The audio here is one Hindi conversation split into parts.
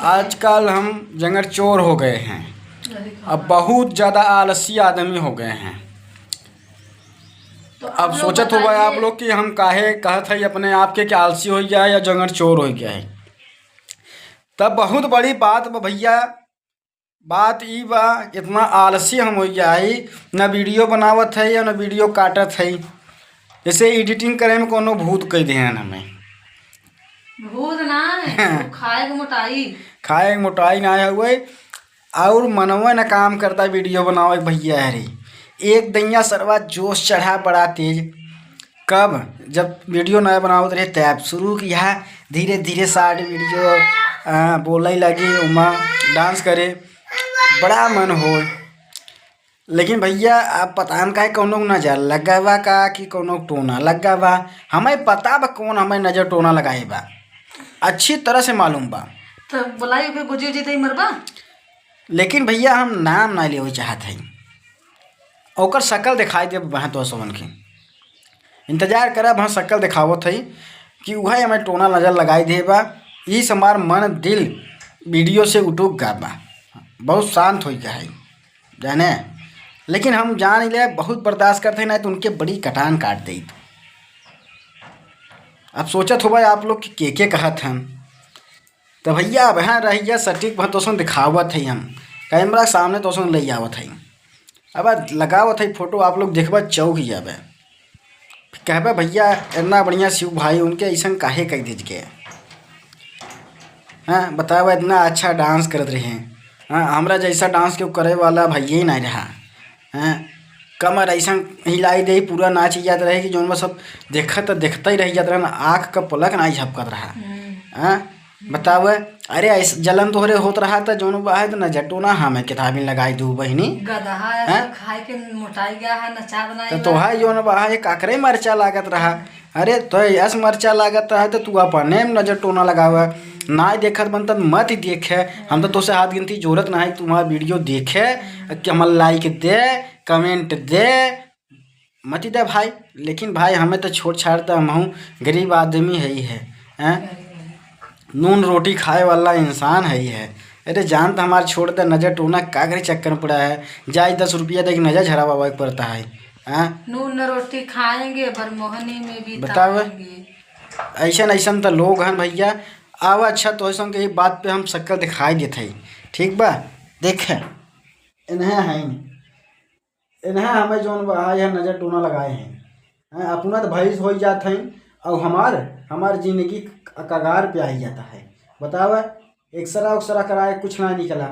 आजकल हम जंगल चोर हो गए हैं। अब बहुत ज़्यादा आलसी आदमी हो गए हैं। तो अब सोचत हो गए आप लोग कि हम काहे कहत है अपने आप के कि आलसी हो गया है या जंगल चोर हो गया है। तब बहुत बड़ी बात बा भैया। बात ई बा इतना आलसी हम हो गया है, न वीडियो बनावत है या न वीडियो काटत है। जैसे एडिटिंग करे में कोनो भूत कह देहन हमें। भूत ना है खाए के मोटाई खाए के मोटाई ना हुए और मनवा न काम करता वीडियो बनावे भैया। अरे एक दैया सरवा जोश चढ़ा बड़ा तेज। कब जब वीडियो नया बनावत रहे तब शुरू किया धीरे धीरे शार्ट वीडियो बोले लगी उमा डांस करे बड़ा मन हो। लेकिन भैया आप पता न काहे कौनो नजर लगा बा का कि कौनो टोना लगा बा। हमें पता बा कौन हमें नजर टोना लगाए बा, अच्छी तरह से मालूम बा। तो बुलाई पे गुजी जी तई मरबा। लेकिन भैया हम नाम ना ले चाहत है, ओकर शक्ल दिखाई दे वहाँ तो सबन के इंतजार करब। हाँ शक्ल दिखावत है कि वह हमें टोना नजर लगाई दे बा। इस हमार मन दिल वीडियो से उठुक गा बा, बहुत शांत हो गया है जाने। लेकिन हम जान ले बहुत बर्दाश्त करते हैं ना तो उनके बड़ी कटान काट दी। अब सोचत हो भाई आप लोग कि के कहत हम तो भैया अब यहाँ रहिए सटीक भर तो दिखावत है। हम कैमरा सामने तो ले आवत है। अब लगावत है फोटो आप लोग देखबा चौक जाबे कहबे भैया इतना बढ़िया शिव भाई उनके ऐसा काहे कह दीजिए। हाँ बताओ इतना अच्छा डांस करते रहे। हाँ हमारा जैसा डांस क्यों करे वाला भैया ही नहीं रहा। हाँ कमर ऐसा हिलाई दे पूरा नाच जात रहे कि जो सब देखता ही रह जाता रहा, आँख का पलक नहीं झपकत रहा। हाँ बताओ अरे ऐसा जलन तोहरे होत रहा था जो बाहर तो न जटोना हमें किताबी लगाई दू बहनी खाए के मोटाई गया है नचा तो है जो बाहर काकरे मरचा लागत रहा। अरे तो यस मरचा लागत रहा तो तू अपने नजर टोना लगावा ना देखत बनता मत देखे। हम तो तुझसे हाथ गिनती जरूरत ना है तुम्हारा वीडियो देखे कि हम लाइक दे कमेंट दे मत दे भाई। लेकिन भाई हमें तो छोड़ छाड़ तो हम हूँ गरीब आदमी है ही है, नून रोटी खाए वाला इंसान है ही है। अरे जान तो हमारे छोड़ दे नजर टोना कागरे चक्कर में पड़ा है। जाए 10 रुपया दे नजर झरावा पड़ता है। नून रोटी खाएंगे पर मोहनी में भी बताओ ऐसा ऐसा तो लोग हैं भैया। अब अच्छा तो ऐसा के बात पे हम शक्ल दिखाई देते हैं ठीक बा। देखे इन्हें है इन्हें हमें जो है नज़र टोना लगाए हैं अपना तो भैंस हो जाते हैं और हमार जिंदगी कगार पे आ जाता है। बताओ एक्सरा उक्सरा कराए कुछ ना निकला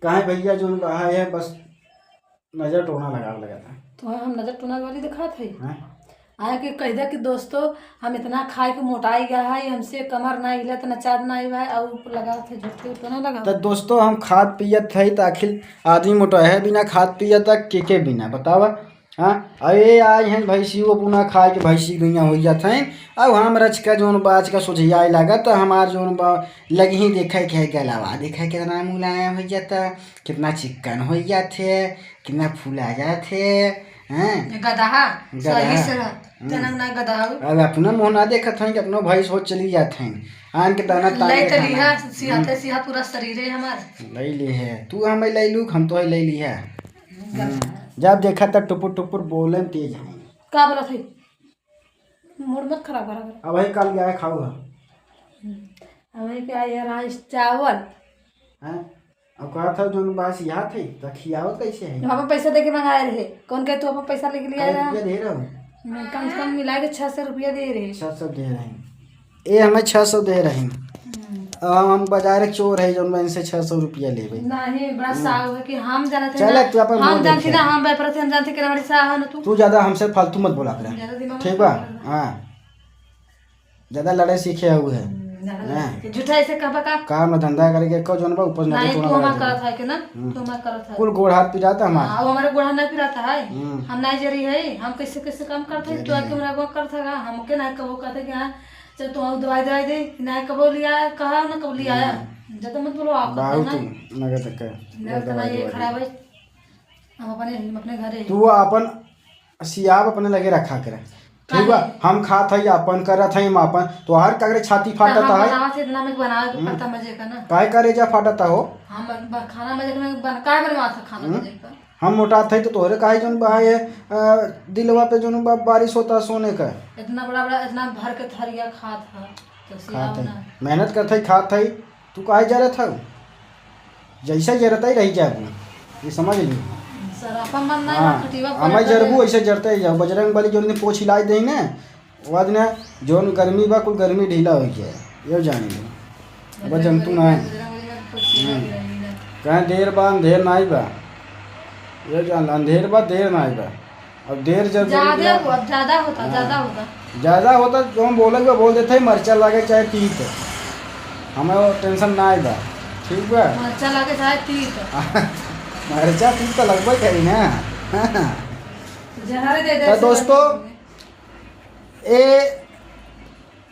कहाँ भैया जो है बस नज़र टोना लगा था। तो हम नजर टोना वाली दिखा थे आया कि कह दे कि दोस्तों हम इतना खाए के मोटाई गया है हमसे कमर ना हिले तो नचाद ना हुआ है और लगा थे झूठे टोना लगा। तो दोस्तों हम खाद पियत है तो आखिर आदमी मोटा है बिना खाद पियत के बिना बतावा। हाँ अरे आए हैं भैंसी वो पुनः खाए के भैंसी दुनिया हो जाते हैं। अब हम रच का जोन बाज का सोझिया लगा तो हमार जोन लगी ही देखे के गलावा देखे कितना मुलायम हो जाता कितना चिकन हो जाते कितना फूला जाते गदहा सही से जनम ना गदहा। अब अपना मुँह ना देखत हैं कि अपना भैंस हो चली जाते हैं आन के दाना ले तो लिया सिहाते सिहा पूरा शरीर है हमार ले ली है तू हमें ले लू हम तो ले ली है। जब देखा तब टुपुर टुपुर बोले तेज है का बोला थे मूड मत खराब करा। अब कल गया है खाऊंगा हमें क्या ये राइस चावल हैं अब कहा था जो बास यहाँ थे तो खियावत कैसे है। हम पैसा देके मंगाए रहे कौन कहे तू अपन पैसा लेके लिया रुपया दे रहा हूँ कम से कम मिला के 600 रुपया दे रहे 600 दे रहे हैं ये हमें 600 दे रहे हैं। हम बाजार चोर है जो इनसे 600 रुपया ले नहीं बड़ा साव है कि हम जानते चल तू अपन हम जानते ना हम व्यापार हम जानते कि हमारी साह है तू ज्यादा हमसे फालतू मत बोला कर ठीक बा। हाँ ज्यादा लड़ाई सीखे हुए है झूठा ऐसे कहबा काम ना धंधा करके को जोन बा ऊपर नहीं तू हमारा करत है कि ना तू हमारा करत है कुल गोड़ हाथ पिराता हमारा अब हमारे गोड़ हाथ नहीं पिराता है हम नहीं जरी है हम कैसे कैसे काम करते हैं तू आके मेरा वो करता है हम के नहीं कबो कहते कि हां चल तू दवाई दे नहीं कबो लिया कहा ना कब लिया ज्यादा मत बोलो आप ना नगद तक ना ये खराब है हम अपने घर है तू अपन सियाब अपने लगे रखा करे ठीक बा। हम खात हई अपन करत हई अपन तो हर कागरे छाती फाटता है। बनावत है इतना में बनावे के पड़ता मजे का ना। काहे करे जा फाटता हो। हम खाना मजे में काहे बनवाता खाना मजे का। हम मोटात हई तो तोहरे काहे जोन बा ये दिलवा पे जोन बारिश होता सोने का। इतना बड़ा बड़ा इतना भर के थरिया खात है तो सियाव ना। मेहनत करत हई खात हई तू काहे जरत हऊ। जैसा जरत ही रही जाबू ये समझ ली। सर अपन मन ना खटीवा पर हमें जरबू ऐसे जरते जाओ। बजरंग बली जोन पोछ हिलाई दई ना बाद ने जोन गर्मी बा कुल गर्मी ढीला हो जाए ये जानी लो। अब जंतु ना कहीं देर बा अंधेर नाई बा ये जान अंधेर बा देर नाई बा। अब देर जब ज्यादा होता जो हम बोले बोल देते मरचा लागे चाहे तीत हमें वो टेंशन ना आई बा। ठीक बा मरचा लागे चाहे तीत मरचा तीत तो लगभग करी ना। तो दोस्तों ए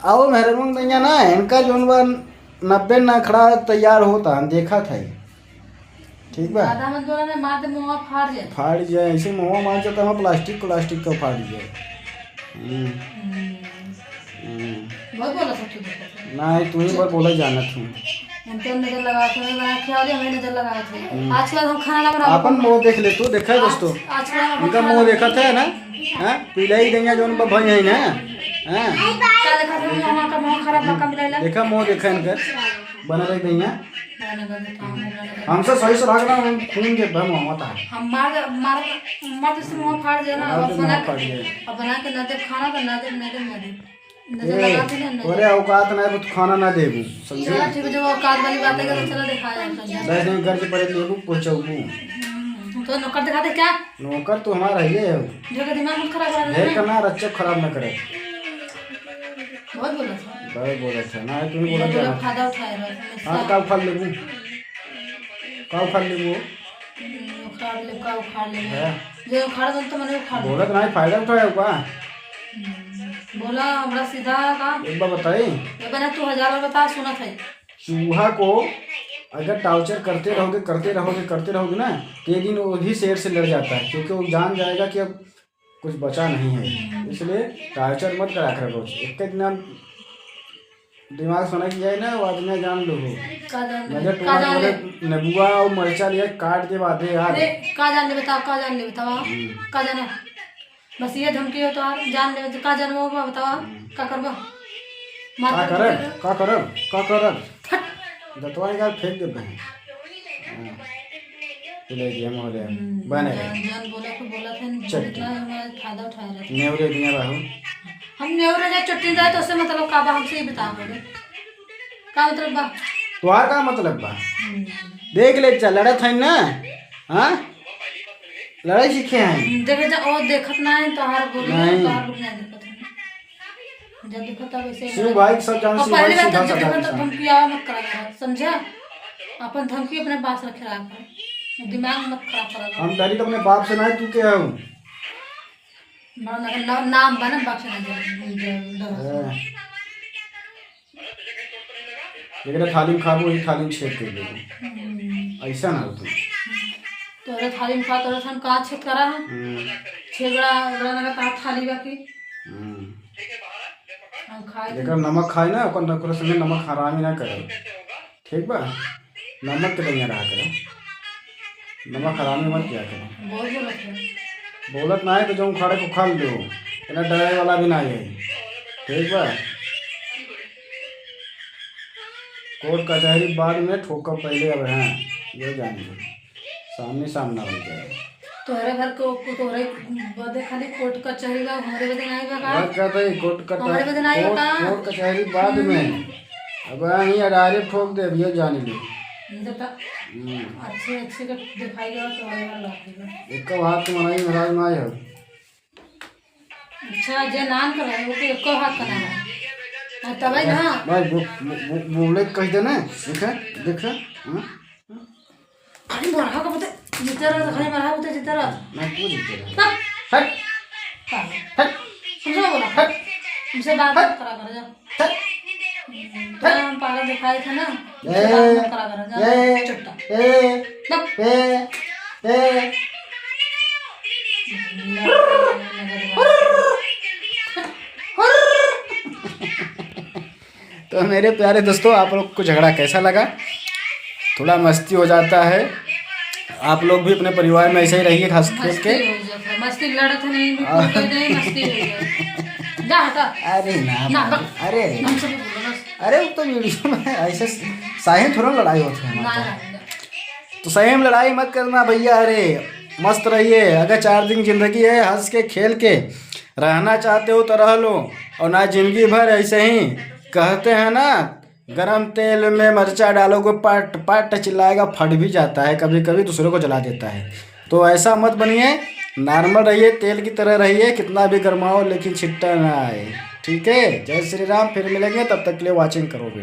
आओ मेहरबान दैया ना इनका जोन बा 90 नखड़ा तैयार होता हम देखा था। ठीक बा फाड़ जाए ऐसे मुँह मार जाता है प्लास्टिक का फाड़ जाए। नहीं तू ही बार बोला जाना तू अपन मुँह देख ले तू देखा है दोस्तों उनका मुँह देखा था ना पीला ही देंगे जो भाई है ना देखा मुँह देखा इनका बना रख देंगे हमसे सही से रखना हम खून के भम होता है हम मार से मुंह फाड़ देना और बना के ना दे खाना तो ना दे नजर लगाते ना अरे औकात ना है तो खाना ना देबू समझे। चलो ठीक है जो औकात वाली बात है तो चलो दिखाया समझा 10 दिन घर के पड़े लेबू पहुंचाऊँ तो नौकर दिखाते क्या नौकर तो हमारा ही है जो का दिमाग मत खराब कर ढेर करना रच्चा खराब ना करे। बहुत बोला था ना तुम बोला क्या फायदा उठाए रहा हां का फल लेबू उखाड़ ले जो उखाड़ दो तो मैंने उखाड़ बोला नहीं फायदा उठाया का बोला बड़ा सीधा का एक बार बताई ये बना तू 1000 बता सुना था। चूहा को अगर टॉर्चर करते रहोगे ना एक दिन वो भी शेर से लड़ जाता है क्योंकि वो जान जाएगा कि अब कुछ बचा नहीं है। इसलिए टॉर्चर मत करा करो एक दिन दिमाग सुना की जाए ना वो आदमी जान लो नबुआ और मरचा लिया काट के बातें यार का जान ले बताओ का जाना बस ये धमकी हो तो आप जान ले का जानबो बताओ का करबो का करब दतवा निकाल फेंक देते हैं ले दिया मोहले बने जान बोला था इतना फायदा उठा रहा है नेवरे दिया बाहु हम नेवरे जा चट्टी जाए तो उससे मतलब का बा हमसे ही बता बोले का मतलब बा तोहार का मतलब बा देख ले चल लड़त है ना हां लड़ाई सीखे हैं देखे जा और देखत ना है तोहार बोल तोहार लोग नहीं देखत है जब देखत वैसे शिव भाई सब जान शिव भाई सीधा साधा धमकी आवा मत करा समझा अपन धमकी अपने पास रखे रखा दिमाग मत खराब करा। हम डरी तो अपने बाप से नहीं तू क्या हूं नाम बना बाप से नहीं लेकिन थाली खाबो ही थाली छेद कर देबो ऐसा ना हो तोरे थाली में खा तोरे हम का छेद करा है छेगड़ा बड़ा लगा थाली बाकी हम खाए लेकिन नमक खाए ना ओकर नकुर संगे नमक हरामी ना करे। ठीक बा नमक के नहीं रहा करे नमक हरामी मत किया करे बोलत ना है तो जो खाड़े को खा लो इतना डराने वाला भी नहीं है। ठीक बा कोर्ट कचहरी बाद में ठोका पहले अब है ये जानिए सामना हो जाए तोहरे घर को तोहरे बदे खाली कोर्ट कचहरी का हमारे बदे नहीं बा बात कहता है कोर्ट कचहरी बाद में अब यहीं अडारे ठोक दे ये जान ली अच्छे का दिखाएगा तो एक हाथ में मनाई महाराज में आए हो अच्छा जे नाम कर रहा है वो तो एक हाथ का नाम है तब ना भाई बोले कह दे ना देखा खाली मरहा का बता जितना खाली मरहा बता जितना मैं क्यों जितना हट समझो बोला हमसे बात मत करा कर जा तो हम पागल दिखाए थे ना बात करा कर जा चुट्टा तो मेरे प्यारे दोस्तों, आप लोग को झगड़ा कैसा लगा? थोड़ा मस्ती हो जाता है। आप लोग भी अपने परिवार में ऐसे ही रहिए, हंस खेल के। मस्ती लड़त नहीं भी कोई कह दे मस्ती हो जाए। जा हटा। अरे ना ना अरे हमसे भी बोलो बस। अरे वो तो वीडियो में ऐसे सही थोड़ा लड़ाई होती है ना हमारे। तो सही में लड़ाई मत करना भैया। अरे मस्त रहिए। अगर 4 दिन जिंदगी है, हंस के खेल के रहना चाहते हो तो रह लो, और ना जिंदगी भर ऐसे ही। कहते हैं ना, गरम तेल में मर्चा डालोगे पट पट चिल्लाएगा, फट भी जाता है, कभी कभी दूसरों को जला देता है। तो ऐसा मत बनिए, नॉर्मल रहिए, तेल की तरह रहिए। कितना भी गरमाओ लेकिन छिट्टा ना आए। ठीक है, जय श्री राम। फिर मिलेंगे, तब तक के लिए वॉचिंग करोगे।